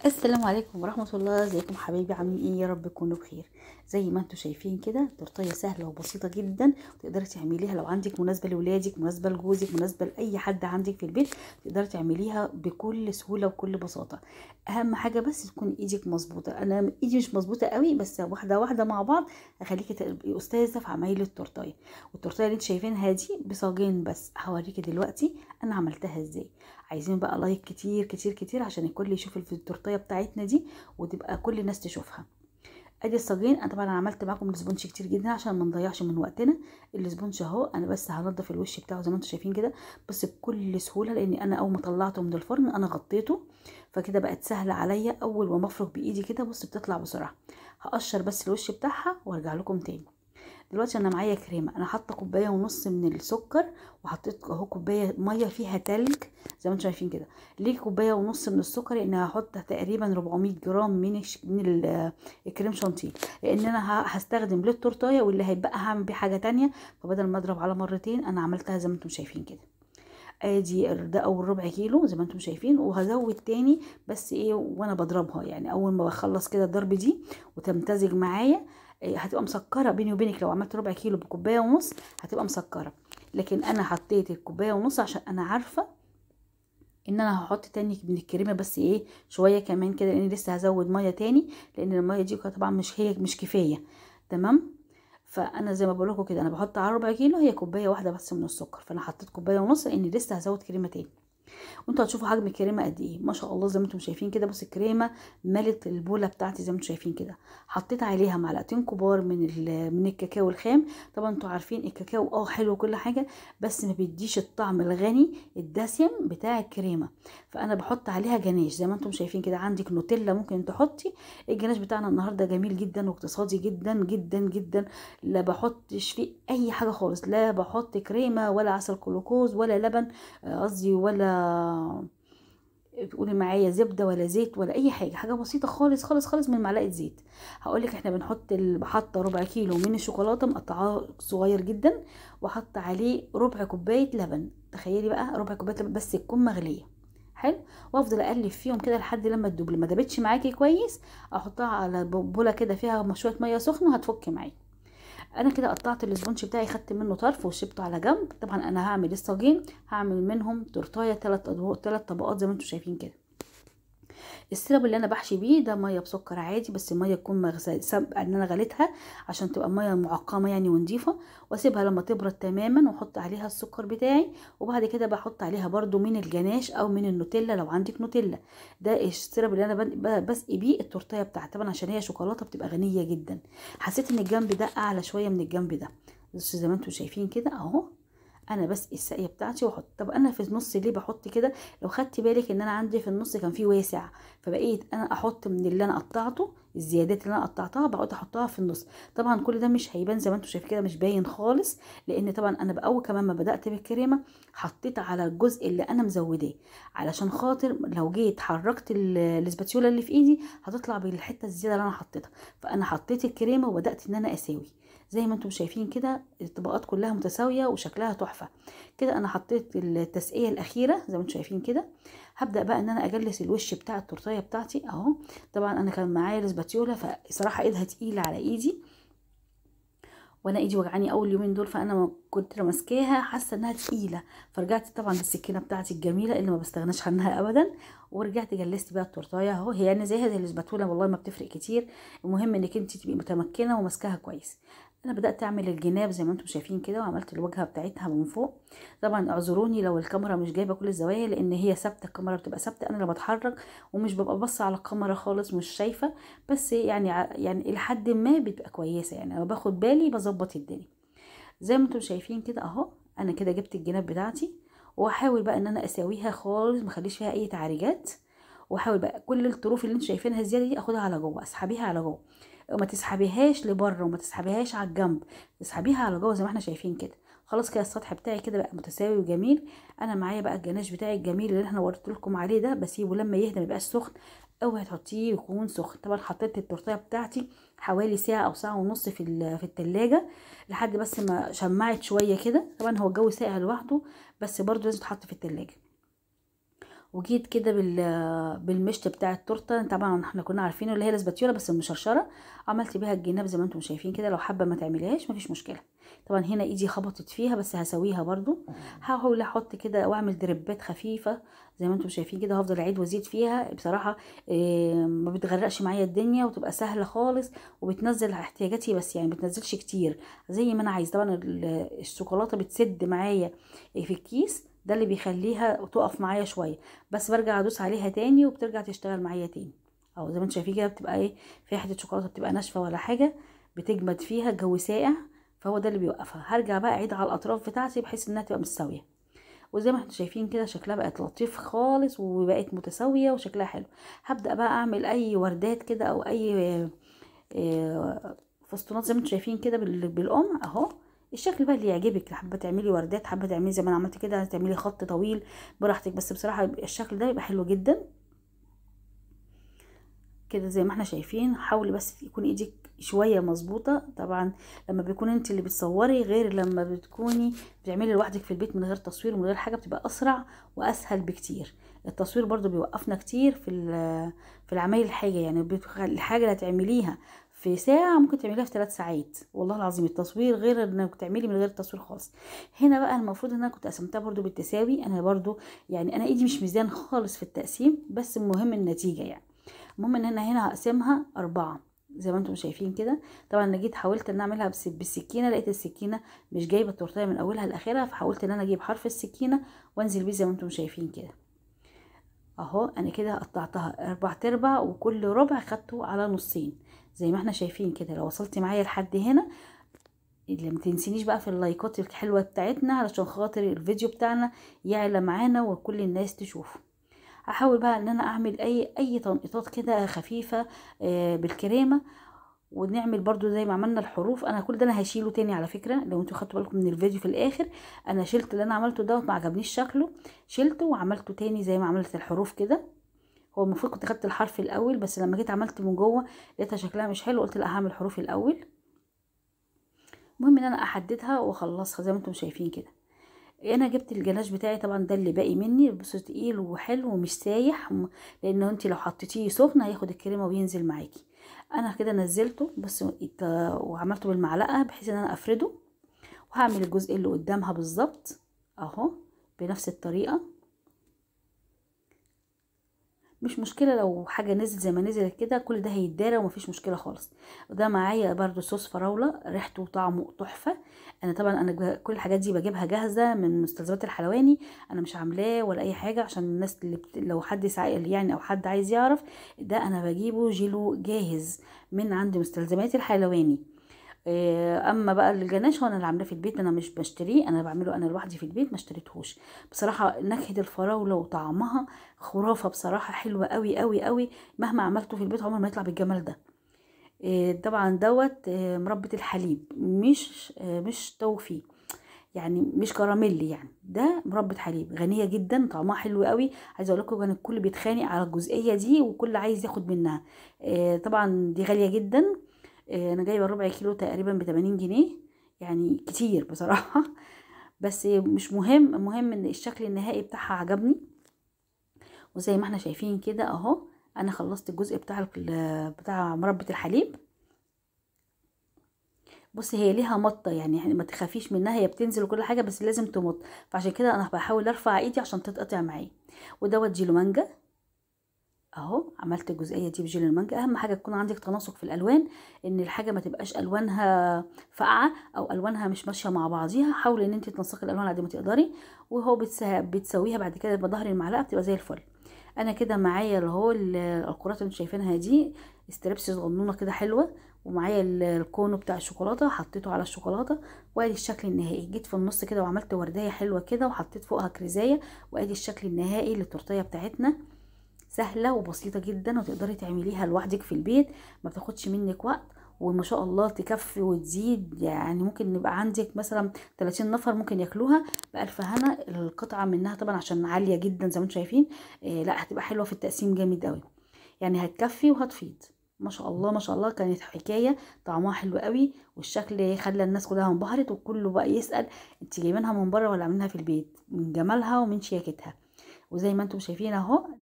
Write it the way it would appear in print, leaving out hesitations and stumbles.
السلام عليكم ورحمة الله. ازيكم حبايبي؟ عاملين ايه؟ يا رب تكونوا بخير. زي ما انتم شايفين كده تورتيه سهلة وبسيطة جدا، تقدري تعمليها لو عندك مناسبة لولادك، مناسبة لجوزك، مناسبة لأي حد عندك في البيت. تقدري تعمليها بكل سهولة وكل بساطة. اهم حاجة بس تكون ايدك مظبوطة. انا ايدي مش مظبوطة قوي، بس واحدة واحدة مع بعض هخليكي تبقي استاذة في عمايل التورتيه. والتورتيه اللي انتوا شايفينها دي بصاجين، بس هوريكي دلوقتي انا عملتها ازاي. عايزين بقى لايك كتير كتير كتير عشان الكل يشوف التورتيه بتاعتنا دي، وتبقى كل الناس تشوفها. ادي الصاجين. انا طبعا عملت معاكم الاسبونج كتير جدا عشان ما نضيعش من وقتنا. الاسبونج اهو، انا بس هنضف الوش بتاعه زي ما انتم شايفين كده، بس بكل سهوله، لان انا اول ما طلعته من الفرن انا غطيته، فكده بقت سهله عليا. اول ما بفرك بايدي كده بص بتطلع بسرعه. هقشر بس الوش بتاعها وارجع لكم تاني. دلوقتي انا معايا كريمه، انا حاطه كوبايه ونص من السكر، وحطيت اهو كوبايه ميه فيها تلج زي ما انتم شايفين كده. ليه كوبايه ونص من السكر؟ لان هحط تقريبا 400 جرام من الكريم شانتيه، لان انا هستخدم للتورتايه، واللي هيبقى هعمل بيه حاجه تانية. فبدل ما اضرب على مرتين انا عملتها زي ما انتم شايفين كده. ادي ده اول ربع كيلو زي ما انتم شايفين، وهزود تاني بس ايه وانا بضربها، يعني اول ما بخلص كده الضرب دي وتمتزج معايا. هتبقى مسكره بيني وبينك، لو عملت ربع كيلو بكوبايه ونص هتبقى مسكره. لكن انا حطيت الكوبايه ونص عشان انا عارفه ان انا هحط تاني من الكريمه، بس ايه شويه كمان كده، لان لسه هزود ميه تاني، لان الميه دي طبعا مش كفايه. تمام. فانا زي ما بقول لكم كده، انا بحط على ربع كيلو هي كوبايه واحده بس من السكر، فانا حطيت كوبايه ونص لان لسه هزود كريمه تاني. وانتوا هتشوفوا حجم الكريمه قد ايه، ما شاء الله زي ما انتم شايفين كده. بص الكريمه ملت البوله بتاعتي زي ما انتم شايفين كده. حطيت عليها معلقتين كبار من الكاكاو الخام. طبعا انتوا عارفين الكاكاو حلو كل حاجه، بس ما بيديش الطعم الغني الدسم بتاع الكريمه. فانا بحط عليها جناش زي ما انتم شايفين كده. عندك نوتيلا ممكن تحطي. الجناش بتاعنا النهارده جميل جدا واقتصادي جدا جدا جدا. لا بحطش فيه اي حاجه خالص، لا بحط كريمه ولا عسل كلوكوز ولا لبن، قصدي ولا تقولي معايا زبده ولا زيت ولا اي حاجه. حاجه بسيطه خالص خالص خالص من معلقه زيت. هقولك احنا بنحط حاطه ربع كيلو من الشوكولاته مقطعاه صغير جدا، وحط عليه ربع كوبايه لبن. تخيلي بقى ربع كوبايه لبن بس تكون مغليه. حلو. وافضل اقلب فيهم كده لحد لما تدوب. لما دابتش معاكي كويس احطها على بوله كده فيها شويه ميه سخنه هتفك معاكي. انا كده قطعت الاسبونج بتاعي، خدت منه طرف وشبته على جنب. طبعا انا هعمل الصاجين، هعمل منهم تورتايه 3 طبقات زي ما انتم شايفين كده. السيرب اللي انا بحشي بيه ده ميه بسكر عادي، بس الميه تكون سابقه ان انا غليتها عشان تبقى ميه معقمه يعني ونضيفه. واسيبها لما تبرد تماما واحط عليها السكر بتاعي. وبعد كده بحط عليها برده من الجناش او من النوتيلا لو عندك نوتيلا. ده السيرب اللي انا بسقي بيه التورتيه بتاعتي، طبعا عشان هي شوكولاته بتبقى غنيه جدا. حسيت ان الجنب ده اعلى شويه من الجنب ده، بس زي ما انتم شايفين كده اهو. انا بسقي السقيه بتاعتي واحط. طب انا في النص ليه بحط كده؟ لو خدتي بالك ان انا عندي في النص كان فيه واسع، فبقيت انا احط من اللي انا قطعته، الزيادات اللي انا قطعتها بقعد احطها في النص. طبعا كل ده مش هيبان زي ما انتم شايفين كده، مش باين خالص، لان طبعا انا باول كمان ما بدات بالكريمه حطيت على الجزء اللي انا مزوداه، علشان خاطر لو جيت حركت الاسباتيولا اللي في ايدي هتطلع بالحته الزياده اللي انا حطيتها. فانا حطيت الكريمه وبدات ان انا اساوي زي ما انتم شايفين كده. الطبقات كلها متساويه وشكلها تحفه كده. انا حطيت التسقيه الاخيره زي ما انتم شايفين كده. هبدا بقى ان انا اجلس الوش بتاع التورتيه بتاعتي اهو. طبعا انا كان معايا الاسباتيولا، فصراحه ايدها تقيله على ايدي، وانا ايدي وجعاني اول يومين دول، فانا ما كنت ماسكاها حاسه انها تقيله. فرجعت طبعا بالسكينه بتاعتي الجميله اللي ما بستغناش عنها ابدا، ورجعت جلست بقى التورتايه اهو. هي يعني زيها زي الاسباتوله والله ما بتفرق كتير. المهم انك انت تبقي متمكنه وماسكاها كويس. انا بدات اعمل الجناب زي ما انتم شايفين كده، وعملت الواجهه بتاعتها من فوق. طبعا اعذروني لو الكاميرا مش جايبه كل الزوايا، لان هي ثابته، الكاميرا بتبقى ثابته، انا اللي بتحرك ومش ببقى بص على الكاميرا خالص، مش شايفه. بس يعني يعني لحد ما بتبقى كويسه، يعني انا باخد بالي بظبط الدنيا زي ما انتم شايفين كده اهو. انا كده جبت الجناب بتاعتي، واحاول بقى ان انا اسويها خالص، ما اخليش فيها اي تعريجات. واحاول بقى كل الطروف اللي انتم شايفينها الزياده دي اخدها على جوه، اسحبيها على جوه، وما تسحبيهاش لبره وما تسحبيهاش على الجنب، تسحبيها على جوه زي ما احنا شايفين كده. خلاص كده السطح بتاعي كده بقى متساوي وجميل. انا معايا بقى الجناش بتاعي الجميل اللي احنا وريت لكم عليه ده، بسيبه لما يهدى ما يبقاش سخن. اوعي تحطيه يكون سخن. طبعا حطيت التورتيه بتاعتي حوالي ساعه او ساعه ونص في التلاجة، لحد بس ما شمعت شويه كده. طبعا هو الجو ساقع لوحده، بس برضو لازم تحط في التلاجة. وجيت كده بالمشط بتاع التورته، طبعا احنا كنا عارفينه اللي هي الاسباتيولا بس المشرشره، عملت بيها الجناب زي ما انتم شايفين كده. لو حابه ما تعمليهاش مفيش مشكله. طبعا هنا ايدي خبطت فيها بس هسويها برضو. هحاول احط كده واعمل دريبات خفيفه زي ما انتم شايفين كده، هفضل اعيد وازيد فيها بصراحه. ما بتغرقش معايا الدنيا وتبقى سهله خالص، وبتنزل احتياجاتي بس يعني بتنزلش كتير زي ما انا عايز. طبعا الشوكولاته بتسد معايا في الكيس، ده اللي بيخليها تقف معايا شويه، بس برجع ادوس عليها تاني وبترجع تشتغل معايا تاني. او زي ما انتم شايفين كده بتبقى ايه، في حته شوكولاته بتبقى ناشفه ولا حاجه، بتجمد فيها الجو ساقع، فهو ده اللي بيوقفها. هرجع بقى اعيد على الاطراف بتاعتي بحيث انها تبقى مستويه. وزي ما احنا شايفين كده شكلها بقت لطيف خالص وبقت متساويه وشكلها حلو. هبدا بقى اعمل اي وردات كده او اي فسطونات زي ما انتم شايفين كده بالقمع اهو. الشكل بقى اللي يعجبك، حابه تعملي وردات، حابه تعملي زي ما انا عملت كده تعملي خط طويل براحتك، بس بصراحه الشكل ده يبقى حلو جدا كده زي ما احنا شايفين. حاولي بس يكون ايدك شويه مظبوطه. طبعا لما بيكون انت اللي بتصوري غير لما بتكوني بتعملي لوحدك في البيت من غير تصوير ومن غير حاجه، بتبقى اسرع واسهل بكتير. التصوير برضو بيوقفنا كتير في العمايل الحاجه، يعني الحاجه اللي هتعمليها في ساعة ممكن تعمليها في 3 ساعات. والله العظيم التصوير غير انك تعملي من غير تصوير خالص. هنا بقى المفروض ان انا كنت قسمتها برضو بالتساوي. انا برضو يعني انا ايدي مش ميزان خالص في التقسيم، بس المهم النتيجة يعني. المهم ان انا هنا هقسمها 4 زي ما انتم شايفين كده. طبعا انا جيت حاولت ان اعملها بالسكينه، لقيت السكينه مش جايبه التورتيه من اولها لاخرها، فحاولت ان انا اجيب حرف السكينه وانزل بيه زي ما انتم شايفين كده اهو. انا كده قطعتها 4/4 وكل ربع خدته على نصين زي ما احنا شايفين كده. لو وصلتي معايا لحد هنا اللي ما تنسينيش بقى في اللايكات الحلوه بتاعتنا علشان خاطر الفيديو بتاعنا يعلى معانا وكل الناس تشوفه. هحاول بقى ان انا اعمل اي تنقيطات كده خفيفه بالكريمه. ونعمل برضو زي ما عملنا الحروف. انا كل ده انا هشيله تاني على فكره، لو انتوا خدتوا بالكم من الفيديو في الاخر انا شلت اللي انا عملته دوت، ما عجبنيش شكله، شلته وعملته تاني زي ما عملت الحروف كده. هو المفروض كنت خدت الحرف الاول، بس لما جيت عملت من جوه لقيتها شكلها مش حلو، قلت لا هعمل الحروف الاول. المهم ان انا احددها واخلصها زي ما انتم شايفين كده. انا جبت الجلاش بتاعي طبعا ده اللي باقي مني، بس تقيل وحلو ومش سايح، لانه انت لو حطيتيه سخن هياخد الكريمه وينزل معاكي. انا كده نزلته بس وعملته بالمعلقه بحيث ان انا افرده، وهعمل الجزء اللي قدامها بالظبط اهو بنفس الطريقه. مش مشكله لو حاجه نزلت زي ما نزلت كده، كل ده هيتدارى ومفيش مشكله خالص. وده معايا برضو صوص فراوله ريحته وطعمه تحفه. انا طبعا كل الحاجات دي بجيبها جاهزه من مستلزمات الحلواني، انا مش عاملاه ولا اي حاجه عشان الناس اللي لو حد سائل يعني او حد عايز يعرف، ده انا بجيبه جيلو جاهز من عند مستلزمات الحلواني. اما بقى الجناش هو انا اللي عاملاه في البيت، انا مش بشتريه، انا بعمله انا لوحدي في البيت ما اشتريتهوش. بصراحه نكهه الفراوله وطعمها خرافه بصراحه، حلوه قوي قوي قوي. مهما عملته في البيت عمره ما يطلع بالجمال ده. طبعا دوت مربى الحليب، مش توفي يعني، مش كراميلي يعني، ده مربى حليب غنيه جدا طعمها حلو قوي. عايزه اقول لكم كان الكل بيتخانق على الجزئيه دي وكل عايز ياخد منها. طبعا دي غاليه جدا. انا جايبه ربع كيلو تقريبا ب80 جنيه، يعني كتير بصراحه. بس مش مهم، المهم ان الشكل النهائي بتاعها عجبني. وزي ما احنا شايفين كده اهو انا خلصت الجزء بتاع مربى الحليب. بصي هي ليها مطه يعني ما تخافيش منها، هي بتنزل وكل حاجه بس لازم تمط، فعشان كده انا بحاول ارفع ايدي عشان تتقطع معايا. ودوت جيلو مانجا اهو. عملت الجزئيه دي بجيل المانجا. اهم حاجه تكون عندك تناسق في الالوان، ان الحاجه ما تبقاش الوانها فاقعه او الوانها مش ماشيه مع بعضيها. حاولي ان انت تنسقي الالوان على قد ما تقدري، وهو بتسويها بعد كده بظهر المعلقه بتبقى زي الفل. انا كده معايا اللي هو الكرات اللي انتوا شايفينها دي ستريبس صغنونه كده حلوه، ومعايا الكونو بتاع الشوكولاته حطيته على الشوكولاته. وادي الشكل النهائي. جيت في النص كده وعملت ورديه حلوه كده وحطيت فوقها كريزايه. وادي الشكل النهائي للتورتيه بتاعتنا. سهله وبسيطه جدا وتقدري تعمليها لوحدك في البيت، ما بتاخدش منك وقت، وما شاء الله تكفي وتزيد. يعني ممكن نبقى عندك مثلا 30 نفر ممكن ياكلوها بألف هنا. القطعه منها طبعا عشان عاليه جدا زي ما انتم شايفين، لا هتبقى حلوه في التقسيم جامد قوي، يعني هتكفي وهتفيض. ما شاء الله ما شاء الله كانت حكايه. طعمها حلو قوي والشكل خلى الناس كلها انبهرت، وكله بقى يسأل انت جايبينها من بره ولا عاملينها في البيت، من جمالها ومن شياكتها. وزي ما انتم شايفين اهو